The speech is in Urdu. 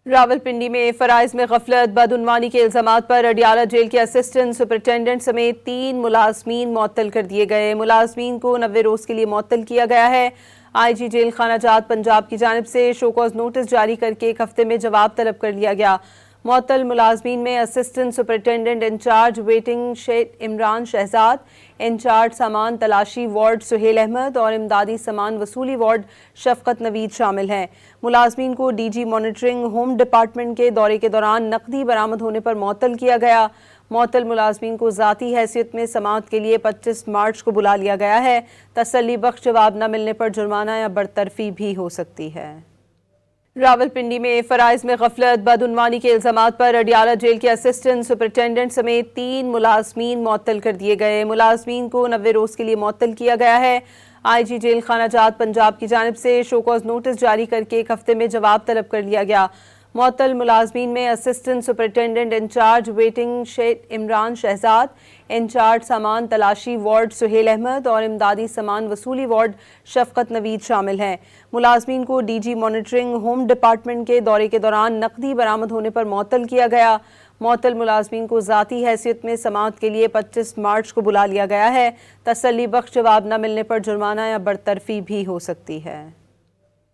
راولپنڈی میں فرائض میں غفلت بدعنوانی کے الزامات پر اڈیالہ جیل کے اسسٹنٹ سپرنٹنڈنٹ سمیت 3 ملازمین معطل کر دیے گئے۔ ملازمین کو 90 روز کے لیے معطل کیا گیا ہے۔ آئی جی جیل خانہ جات پنجاب کی جانب سے شو کاز نوٹس جاری کر کے 1 ہفتے میں جواب طلب کر لیا گیا۔ معطل ملازمین میں assistant superintendent incharge waiting Imran Shahzad, incharge سامان تلاشی وارڈ سہیل احمد اور امدادی سامان وصولی وارڈ شفقت نوید شامل ہیں۔ ملازمین کو D G monitoring home department کے دورے کے دوران نقدی برآمد ہونے پر معطل کیا گیا۔ معطل ملازمین کو ذاتی حیثیت میں سماعت کے لیے 25 مارچ کو بلا لیا گیا ہے۔ تسلی بخش جواب نہ ملنے پر جرمانہ یا برطرفی بھی ہو سکتی ہے۔ راولپنڈی میں فرائض میں غفلت بدعنوانی کے الزامات پر اڈیالہ جیل کے اسسٹنٹ سپرنٹنڈنٹ سمیت 3 ملازمین معطل کر دیے گئے۔ ملازمین کو 90 روز کے لیے معطل کیا گیا ہے۔ آئی جی جیل خانہ جات پنجاب کی جانب سے شو کاز نوٹس جاری کر کے 1 ہفتے میں جواب طلب کر لیا گیا۔ معطل ملازمین میں assistant superintendent incharge waiting Imran Shahzad, incharge سامان تلاشی وارڈ سہیل احمد اور امدادی سامان وصولی وارڈ شفقت نوید شامل ہیں۔ ملازمین کو D G monitoring home department کے دورے کے دوران نقدی برآمد ہونے پر معطل کیا گیا۔ معطل ملازمین کو ذاتی حیثیت میں سماعت کے لیے 25 مارچ کو بلا لیا گیا ہے۔ تسلی بخش جواب نہ ملنے پر جرمانہ یا برطرفی بھی ہو سکتی ہے۔